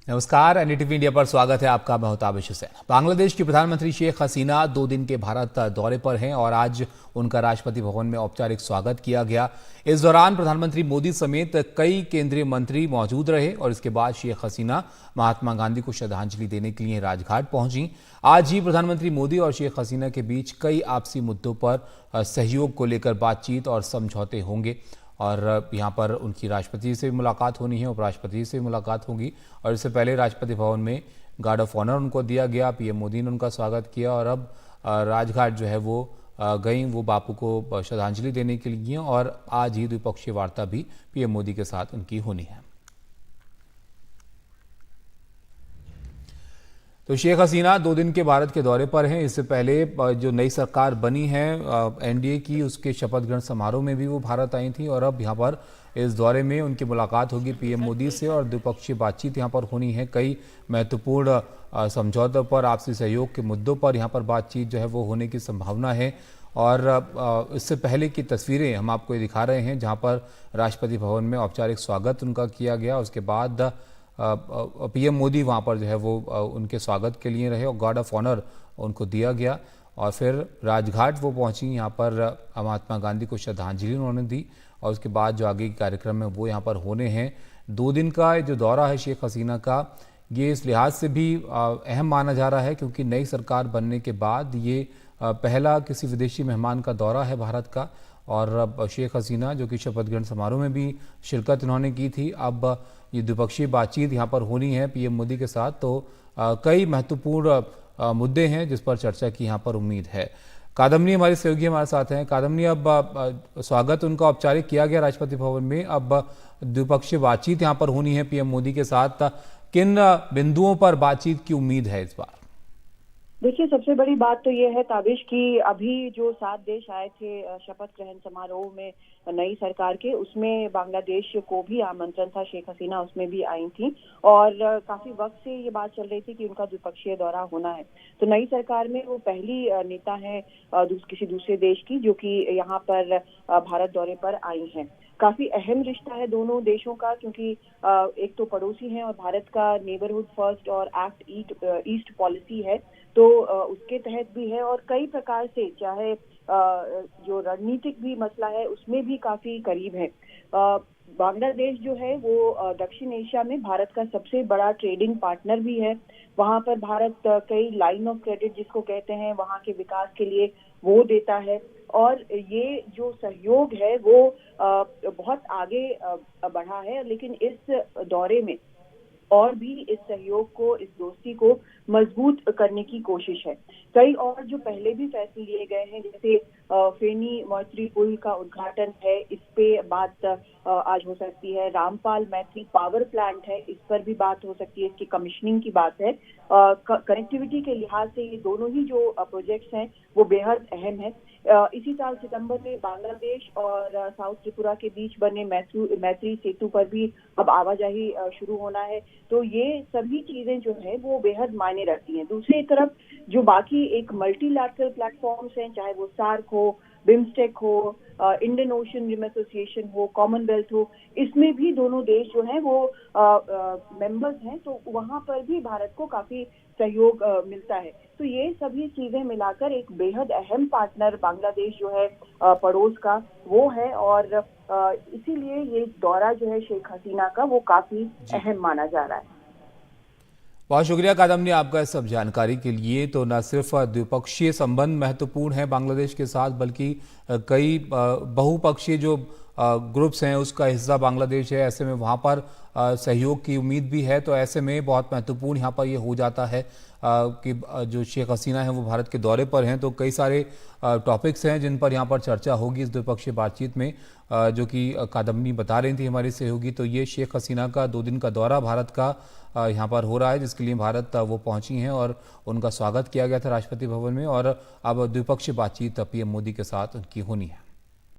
नमस्कार, NDTV India पर स्वागत है आपका। मैं हूं ताबिश हुसैन। बांग्लादेश की प्रधानमंत्री शेख हसीना 2 दिन के भारत दौरे पर हैं और आज उनका राष्ट्रपति भवन में औपचारिक स्वागत किया गया। इस दौरान प्रधानमंत्री मोदी समेत कई केंद्रीय मंत्री मौजूद रहे और इसके बाद शेख हसीना महात्मा गांधी को श्रद्धांजलि देने के लिए राजघाट पहुंची। आज ही प्रधानमंत्री मोदी और शेख हसीना के बीच कई आपसी मुद्दों पर सहयोग को लेकर बातचीत और समझौते होंगे और यहाँ पर उनकी राष्ट्रपति से भी मुलाकात होनी है, उपराष्ट्रपति से भी मुलाकात होगी। और इससे पहले राष्ट्रपति भवन में गार्ड ऑफ ऑनर उनको दिया गया, पीएम मोदी ने उनका स्वागत किया और अब राजघाट जो है वो गई, वो बापू को श्रद्धांजलि देने के लिए और आज ही द्विपक्षीय वार्ता भी पीएम मोदी के साथ उनकी होनी है। तो शेख हसीना 2 दिन के भारत के दौरे पर हैं। इससे पहले जो नई सरकार बनी है एनडीए की, उसके शपथ ग्रहण समारोह में भी वो भारत आई थी और अब यहाँ पर इस दौरे में उनकी मुलाकात होगी पीएम मोदी से और द्विपक्षीय बातचीत यहाँ पर होनी है। कई महत्वपूर्ण समझौतों पर, आपसी सहयोग के मुद्दों पर यहाँ पर बातचीत जो है वो होने की संभावना है। और इससे पहले की तस्वीरें हम आपको ये दिखा रहे हैं जहाँ पर राष्ट्रपति भवन में औपचारिक स्वागत उनका किया गया। उसके बाद पीएम मोदी वहाँ पर जो है वो उनके स्वागत के लिए रहे और गार्ड ऑफ ऑनर उनको दिया गया और फिर राजघाट वो पहुँची। यहाँ पर महात्मा गांधी को श्रद्धांजलि उन्होंने दी और उसके बाद जो आगे के कार्यक्रम है वो यहाँ पर होने हैं। 2 दिन का जो दौरा है शेख हसीना का, ये इस लिहाज से भी अहम माना जा रहा है क्योंकि नई सरकार बनने के बाद ये पहला किसी विदेशी मेहमान का दौरा है भारत का। और शेख हसीना जो कि शपथ ग्रहण समारोह में भी शिरकत उन्होंने की थी, अब ये द्विपक्षीय बातचीत यहाँ पर होनी है पीएम मोदी के साथ। तो कई महत्वपूर्ण मुद्दे हैं जिस पर चर्चा की यहाँ पर उम्मीद है। कादम्बनी हमारी सहयोगी हमारे साथ हैं। कादम्बनी, अब स्वागत उनका औपचारिक किया गया राष्ट्रपति भवन में, अब द्विपक्षीय बातचीत यहाँ पर होनी है पीएम मोदी के साथ। किन बिंदुओं पर बातचीत की उम्मीद है इस बार? देखिए, सबसे बड़ी बात तो ये है ताबिश की अभी जो 7 देश आए थे शपथ ग्रहण समारोह में नई सरकार के, उसमें बांग्लादेश को भी आमंत्रण था। शेख हसीना उसमें भी आई थी और काफी वक्त से ये बात चल रही थी कि उनका द्विपक्षीय दौरा होना है। तो नई सरकार में वो पहली नेता है किसी दूसरे देश की जो कि यहाँ पर भारत दौरे पर आई हैं। काफी अहम रिश्ता है दोनों देशों का क्योंकि एक तो पड़ोसी हैं और भारत का नेबरहुड फर्स्ट और एक्ट ईस्ट पॉलिसी है, तो उसके तहत भी है और कई प्रकार से, चाहे जो रणनीतिक भी मसला है उसमें भी काफी करीब है। बांग्लादेश जो है वो दक्षिण एशिया में भारत का सबसे बड़ा ट्रेडिंग पार्टनर भी है। वहां पर भारत कई लाइन ऑफ क्रेडिट जिसको कहते हैं वहां के विकास के लिए वो देता है और ये जो सहयोग है वो बहुत आगे बढ़ा है। लेकिन इस दौरे में और भी इस सहयोग को, इस दोस्ती को मजबूत करने की कोशिश है। कई और जो पहले भी फैसले लिए गए हैं, जैसे फेनी मैत्री पुल का उद्घाटन है, इस पे बात आज हो सकती है। रामपाल मैत्री पावर प्लांट है, इस पर भी बात हो सकती है, इसकी कमिश्निंग की बात है। कनेक्टिविटी के लिहाज से ये दोनों ही जो प्रोजेक्ट्स हैं वो बेहद अहम है। इसी साल सितंबर में बांग्लादेश और साउथ त्रिपुरा के बीच बने मैत्री सेतु पर भी अब आवाजाही शुरू होना है। तो ये सभी चीजें जो है वो बेहद मायने रखती हैं। दूसरी तरफ जो बाकी एक मल्टीलैटरल प्लेटफॉर्म्स हैं, चाहे वो सार्क हो, बिम्स्टेक हो, इंडियन ओशन रिम एसोसिएशन हो, कॉमनवेल्थ हो, इसमें भी दोनों देश जो हैं वो मेंबर्स हैं, तो वहां पर भी भारत को काफी सहयोग मिलता है। तो ये सभी चीजें मिलाकर एक बेहद अहम पार्टनर बांग्लादेश जो है पड़ोस का वो है और इसीलिए ये दौरा जो है शेख हसीना का वो काफी अहम माना जा रहा है। बहुत शुक्रिया कादम्बनी आपका इस सब जानकारी के लिए। तो न सिर्फ द्विपक्षीय संबंध महत्वपूर्ण है बांग्लादेश के साथ, बल्कि कई बहुपक्षीय जो ग्रुप्स हैं उसका हिस्सा बांग्लादेश है। ऐसे में वहाँ पर सहयोग की उम्मीद भी है। तो ऐसे में बहुत महत्वपूर्ण यहाँ पर ये हो जाता है कि जो शेख हसीना है वो भारत के दौरे पर हैं, तो कई सारे टॉपिक्स हैं जिन पर यहाँ पर चर्चा होगी इस द्विपक्षीय बातचीत में, जो कि कादम्बनी बता रही थी हमारी सहयोगी। तो ये शेख हसीना का 2 दिन का दौरा भारत का यहाँ पर हो रहा है, जिसके लिए भारत वो पहुंची हैं और उनका स्वागत किया गया था राष्ट्रपति भवन में और अब द्विपक्षीय बातचीत पीएम मोदी के साथ उनकी होनी है।